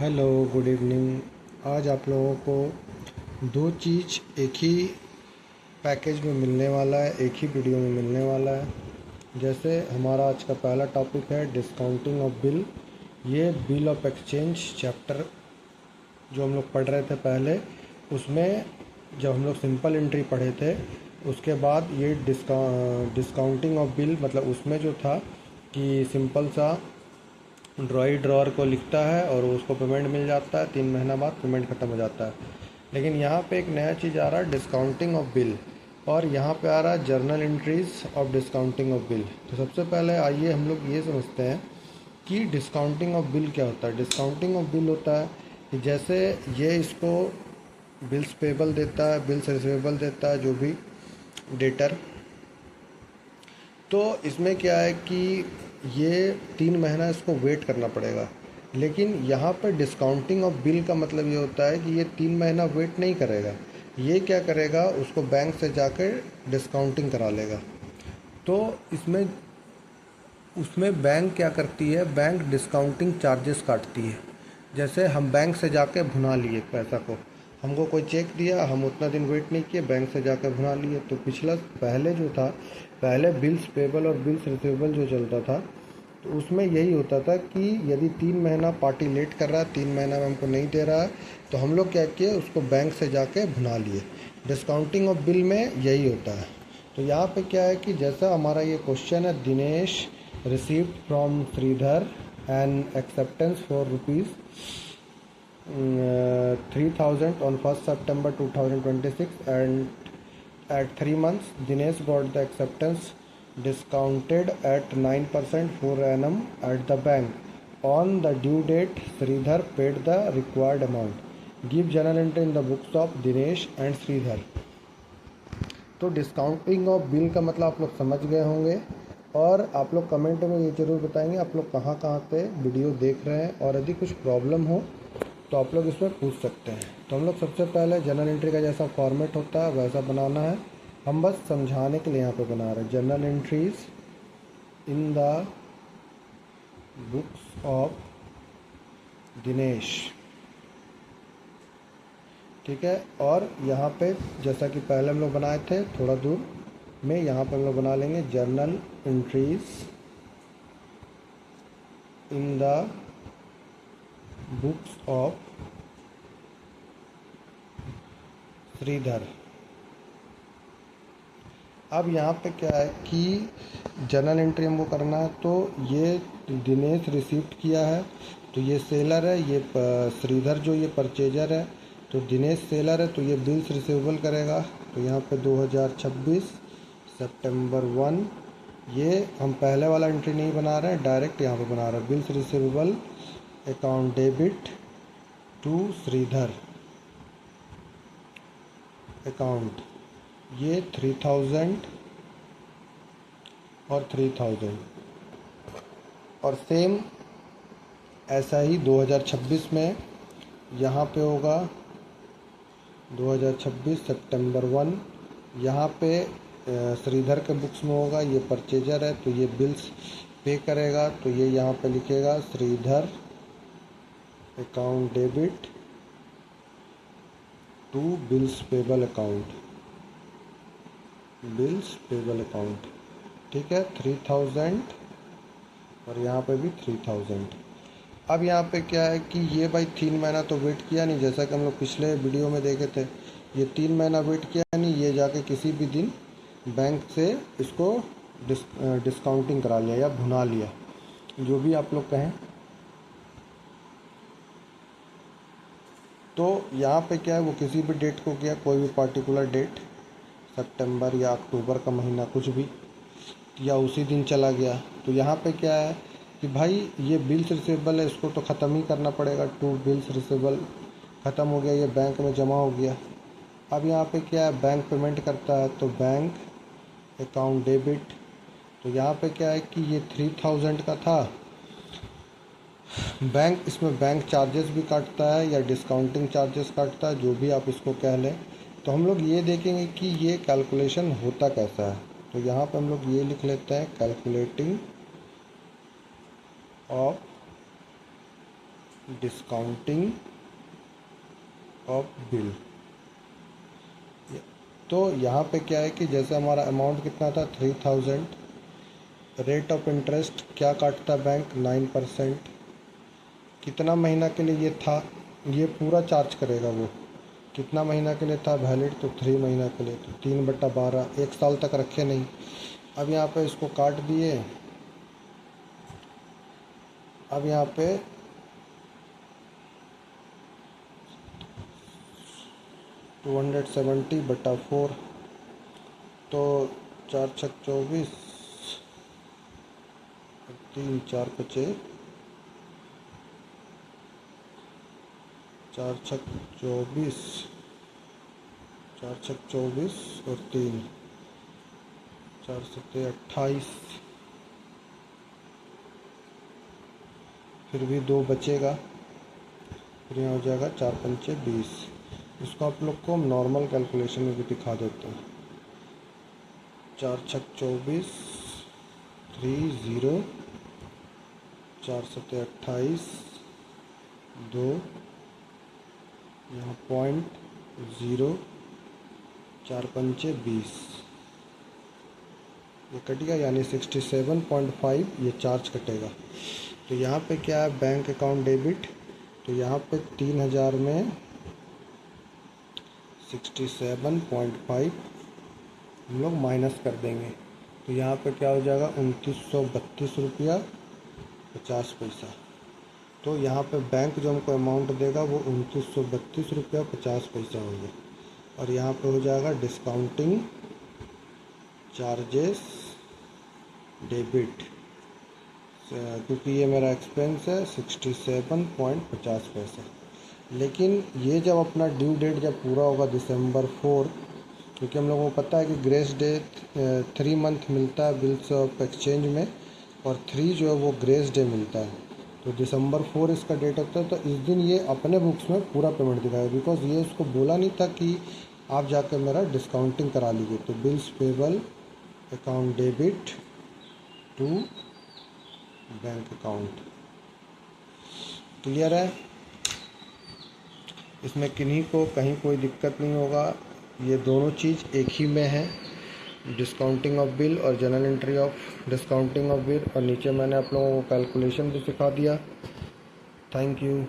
Hello, good evening. आज आप लोगों को दो चीज़ एक ही पैकेज में मिलने वाला है, एक ही वीडियो में मिलने वाला है। जैसे हमारा आज का पहला टॉपिक है डिस्काउंटिंग ऑफ बिल। ये बिल ऑफ एक्सचेंज चैप्टर जो हम लोग पढ़ रहे थे पहले, उसमें जब हम लोग सिंपल एंट्री पढ़े थे उसके बाद ये डिस्काउंटिंग ऑफ बिल, मतलब उसमें जो था कि सिंपल सा ड्रॉई ड्रॉअर को लिखता है और उसको पेमेंट मिल जाता है, 3 महीना बाद पेमेंट ख़त्म हो जाता है। लेकिन यहाँ पे एक नया चीज़ आ रहा है, डिस्काउंटिंग ऑफ बिल, और यहाँ पे आ रहा है journal entries of discounting of bill. तो सबसे पहले आइए हम लोग ये समझते हैं कि डिस्काउंटिंग ऑफ बिल क्या होता है। डिस्काउंटिंग ऑफ बिल होता है कि जैसे ये इसको बिल्स पेबल देता है, बिल्स रिसीवेबल देता है, जो भी डेटर। तो इसमें क्या है कि ये 3 महीना इसको वेट करना पड़ेगा। लेकिन यहाँ पर डिस्काउंटिंग ऑफ बिल का मतलब ये होता है कि ये 3 महीना वेट नहीं करेगा। ये क्या करेगा, उसको बैंक से जाकर डिस्काउंटिंग करा लेगा। तो उसमें बैंक क्या करती है, बैंक डिस्काउंटिंग चार्जेस काटती है। जैसे हम बैंक से जाके भुना लिए पैसा को, हमको कोई चेक दिया, हम उतना दिन वेट नहीं किए, बैंक से जाकर भुना लिए। तो पिछला पहले जो था, पहले बिल्स पेबल और बिल्स रिसीवेबल जो चलता था, तो उसमें यही होता था कि यदि 3 महीना पार्टी लेट कर रहा है, 3 महीना में हमको नहीं दे रहा है, तो हम लोग क्या किए, उसको बैंक से जाके भुना लिए। डिस्काउंटिंग ऑफ बिल में यही होता है। तो यहाँ पे क्या है कि जैसा हमारा ये क्वेश्चन है, Dinesh received from Sridhar an acceptance for rupees 3000 on 1st September 2026, and at 3 months Dinesh got the acceptance discounted at 9% per annum at the bank. On the due date, Sridhar paid the required amount. Give journal entry in the books of Dinesh and Sridhar. तो discounting of bill का मतलब आप लोग समझ गए होंगे। और आप लोग कमेंट में ये ज़रूर बताएंगे आप लोग कहाँ कहाँ पे वीडियो देख रहे हैं, और यदि कुछ प्रॉब्लम हो तो आप लोग इसमें पूछ सकते हैं। तो हम लोग सबसे पहले जर्नल एंट्री का जैसा फॉर्मेट होता है वैसा बनाना है। हम बस समझाने के लिए यहाँ पे बना रहे हैं, journal entries in the books of Dinesh. ठीक है। और यहाँ पे जैसा कि पहले हम लोग बनाए थे, थोड़ा दूर में यहाँ पर हम लोग बना लेंगे journal entries in the books of Shridhar. अब यहाँ पे क्या है कि जर्नल एंट्री हमको करना है। तो ये दिनेश रिसीव्ड किया है, तो ये सेलर है, ये श्रीधर जो ये परचेजर है। तो दिनेश सेलर है, तो ये बिल्स रिसीवेबल करेगा। तो यहाँ पे 2026 सितंबर 1, ये हम पहले वाला एंट्री नहीं बना रहे हैं, डायरेक्ट यहाँ पे बना रहे हैं, bills receivable account debit to Shridhar account. ये 3000 और 3000, और सेम ऐसा ही 2026 में यहाँ पे होगा 2026 सितंबर 1। यहाँ पे श्रीधर के बुक्स में होगा, ये परचेजर है, तो ये बिल्स पे करेगा। तो ये यहाँ पे लिखेगा Shridhar account debit to bills payable account, bills payable account. ठीक है, 3000 और यहाँ पे भी 3000। अब यहाँ पे क्या है कि ये भाई 3 महीना तो वेट किया नहीं, जैसा कि हम लोग पिछले वीडियो में देखे थे। ये 3 महीना वेट किया नहीं, ये जाके किसी भी दिन बैंक से इसको डिस्काउंटिंग करा लिया या भुना लिया, जो भी आप लोग कहें। तो यहाँ पे क्या है, वो किसी भी डेट को किया, कोई भी पार्टिकुलर डेट, सितंबर या अक्टूबर का महीना कुछ भी, या उसी दिन चला गया। तो यहाँ पे क्या है कि भाई ये बिल्स रिसीवेबल है, इसको तो ख़त्म ही करना पड़ेगा। टू बिल्स रिसीवेबल ख़त्म हो गया, ये बैंक में जमा हो गया। अब यहाँ पे क्या है, बैंक पेमेंट करता है, तो बैंक अकाउंट डेबिट। तो यहाँ पे क्या है कि ये 3000 का था, बैंक इसमें बैंक चार्जेस भी काटता है या डिस्काउंटिंग चार्जेस काटता है, जो भी आप इसको कह लें। तो हम लोग ये देखेंगे कि ये कैलकुलेशन होता कैसा है। तो यहाँ पे हम लोग ये लिख लेते हैं, calculating of discounting of bill. तो यहाँ पे क्या है कि जैसे हमारा अमाउंट कितना था 3000, रेट ऑफ इंटरेस्ट क्या काटता बैंक 9%। कितना महीना के लिए ये था, ये पूरा चार्ज करेगा वो। कितना महीना के लिए था वैलिड, तो 3 महीना के लिए, तो 3/12, 1 साल तक रखे नहीं। अब यहाँ पे इसको काट दिए। अब यहाँ पे 270/4, तो 4×6 = 24, 3×4 = 4×6 = 24, 4×6 = 24 और 3 4×7 = 28। फिर भी 2 बचेगा, फिर यहाँ हो जाएगा 4×5 = 20। इसको आप लोग को हम नॉर्मल कैलकुलेशन में भी दिखा देते हैं। 4×6 = 24, 30, 4×7 = 28, 2, यहाँ 0.0, 4×5 = 20, ये कट गया, यानी 67.5 ये चार्ज कटेगा। तो यहाँ पे क्या है, बैंक अकाउंट डेबिट। तो यहाँ पे 3000 में 67.5 हम लोग माइनस कर देंगे। तो यहाँ पे क्या हो जाएगा, 2932 रुपया 50 पैसा। तो यहाँ पे बैंक जो हमको अमाउंट देगा वो 2932 रुपया 50 पैसा होगा। और यहाँ पे हो जाएगा डिस्काउंटिंग चार्जेस डेबिट, क्योंकि ये मेरा एक्सपेंस है 67.50 पैसा। लेकिन ये जब अपना ड्यू डेट जब पूरा होगा December 4, क्योंकि हम लोगों को पता है कि ग्रेस डे 3 मंथ मिलता है बिल्स ऑफ एक्सचेंज में, और 3 जो है वो ग्रेस डे मिलता है। तो December 4 इसका डेट होता है। तो इस दिन ये अपने बुक्स में पूरा पेमेंट दिखाएगा, बिकॉज ये उसको बोला नहीं था कि आप जाकर मेरा डिस्काउंटिंग करा लीजिए। तो bills payable account debit to bank account. Clear है? इसमें किन्हीं को कहीं कोई दिक्कत नहीं होगा। ये दोनों चीज़ एक ही में है, डिस्काउंटिंग ऑफ बिल और general entry of discounting of bill. और नीचे मैंने आप लोगों को कैलकुलेशन भी सिखा दिया। Thank you.